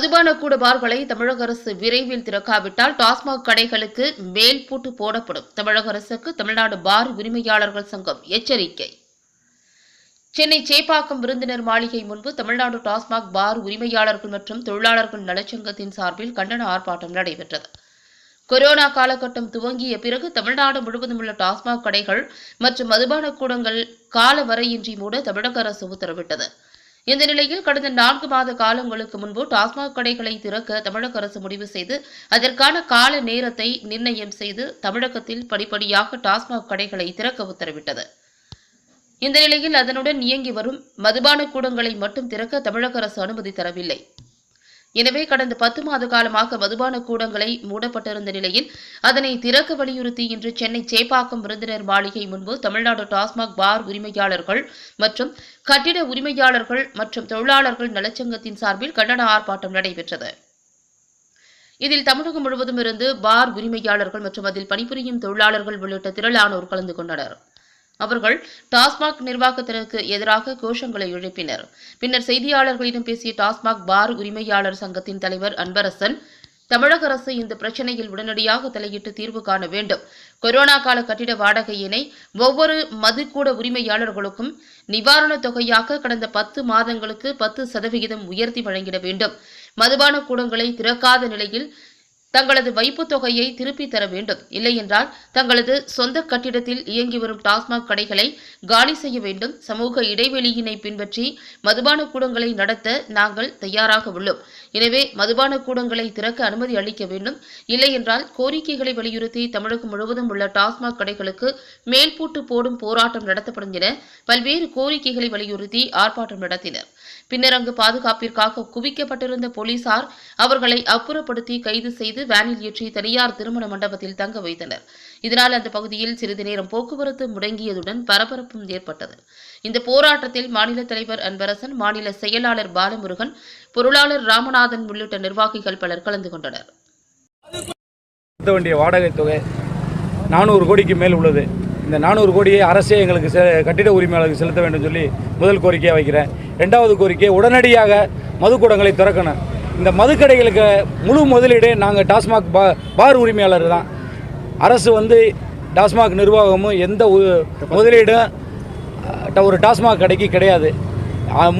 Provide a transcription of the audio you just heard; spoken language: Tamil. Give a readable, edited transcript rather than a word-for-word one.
மதுபான கூட பார்களை தமிழக அரசு விரைவில் திறக்காவிட்டால் டாஸ்மாக் கடைகளுக்கு மேல் பூட்டு போடப்படும். தமிழக அரசுக்கு தமிழ்நாடு பார் உரிமையாளர்கள் சங்கம் எச்சரிக்கை. சென்னை சேப்பாக்கம் விருந்தினர் மாளிகை முன்பு தமிழ்நாடு டாஸ்மாக் பார் உரிமையாளர்கள் மற்றும் தொழிலாளர்கள் நலச்சங்கத்தின் சார்பில் கண்டன ஆர்ப்பாட்டம் நடைபெற்றது. கொரோனா காலகட்டம் துவங்கிய பிறகு தமிழ்நாடு முழுவதும் உள்ள டாஸ்மாக் கடைகள் மற்றும் மதுபான கூடங்கள் காலவரையின்றி மூட தமிழக அரசு உத்தரவிட்டது. இந்த நிலையில் கடந்த 4 மாத காலங்களுக்கு முன்பு டாஸ்மாக் கடைகளை திறக்க தமிழக அரசு முடிவு செய்து அதற்கான கால நேரத்தை நிர்ணயம் செய்து தமிழகத்தில் படிப்படியாக டாஸ்மாக் கடைகளை திறக்க உத்தரவிட்டது. இந்த நிலையில் அதனுடன் இயங்கி வரும் மதுபான கூடங்களை மட்டும் திறக்க தமிழக அரசு அனுமதி தரவில்லை. எனவே கடந்த 10 மாத காலமாக மதுபான கூடங்களை மூடப்பட்டிருந்த நிலையில் அதனை திறக்க வலியுறுத்தி இன்று சென்னை சேப்பாக்கம் விருந்தினர் மாளிகை முன்பு தமிழ்நாடு டாஸ்மாக் பார் உரிமையாளர்கள் மற்றும் கட்டிட உரிமையாளர்கள் மற்றும் தொழிலாளர்கள் நலச்சங்கத்தின் சார்பில் கண்டன ஆர்ப்பாட்டம் நடைபெற்றது. இதில் தமிழகம் முழுவதும் இருந்து பார் உரிமையாளர்கள் மற்றும் அதில் பணிபுரியும் தொழிலாளர்கள் உள்ளிட்ட திரளானோர் கலந்து கொண்டனர். அவர்கள் டாஸ்மாக் நிர்வாகத்திற்கு எதிராக கோஷங்களை எழுப்பினர். பின்னர் செய்தியாளர்களிடம் பேசிய டாஸ்மாக் பார் உரிமையாளர் சங்கத்தின் தலைவர் அன்பரசன், தமிழக அரசு இந்த பிரச்சினையில் உடனடியாக தலையிட்டு தீர்வு காண வேண்டும். கொரோனா கால கட்டிட வாடகையினை ஒவ்வொரு மதுக்கூட உரிமையாளர்களுக்கும் நிவாரணத் தொகையாக கடந்த 10 மாதங்களுக்கு 10% உயர்த்தி வழங்கிட வேண்டும். மதுபான கூடங்களை திறக்காத நிலையில் தங்களது வைப்புத் தொகையை திருப்பித் தர வேண்டும். இல்லையென்றால் தங்களது சொந்த கட்டிடத்தில் இயங்கி வரும் டாஸ்மாக் கடைகளை காலி செய்ய வேண்டும். சமூக இடைவெளியினை பின்பற்றி மதுபான கூடங்களை நடத்த நாங்கள் தயாராக உள்ளோம். எனவே மதுபான கூடங்களை திறக்க அனுமதி அளிக்க வேண்டும். இல்லையென்றால் கோரிக்கைகளை வலியுறுத்தி தமிழகம் முழுவதும் உள்ள டாஸ்மாக் கடைகளுக்கு மேல்பூட்டு போடும் போராட்டம் நடத்தப்படும் என பல்வேறு கோரிக்கைகளை வலியுறுத்தி ஆர்ப்பாட்டம் நடத்தினர். பின்னர் அங்கு பாதுகாப்பிற்காக குவிக்கப்பட்டிருந்த போலீசார் அவர்களை அப்புறப்படுத்தி கைது செய்து வேனில் ஏற்றி தனியார் திருமண மண்டபத்தில் தங்க வைத்தனர். இதனால் அந்த பகுதியில் சிறிது நேரம் போக்குவரத்து முடங்கியதுடன் பரபரப்பும் ஏற்பட்டது. இந்த போராட்டத்தில் மாநில தலைவர் அன்பரசன், மாநில செயலாளர் பாலமுருகன், பொருளாளர் ராமநாதன் உள்ளிட்ட நிர்வாகிகள் பலர் கலந்து கொண்டனர். வாடகை தொகை 400 கோடிக்கு மேல் உள்ளது. இந்த 400 கோடியை அரசே எங்களுக்கு கட்டிட உரிமையாளருக்கு செலுத்த வேண்டும் சொல்லி முதல் கோரிக்கையாக வைக்கிறேன். 2வது கோரிக்கை, உடனடியாக மதுக்கூடங்களை திறக்கணும். இந்த மதுக்கடைகளுக்கு முழு முதலீடு நாங்கள் டாஸ்மாக் பார் உரிமையாளர் தான். அரசு டாஸ்மாக் நிர்வாகமும் எந்த முதலீடும் ஒரு டாஸ்மாக் கடைக்கு கிடையாது.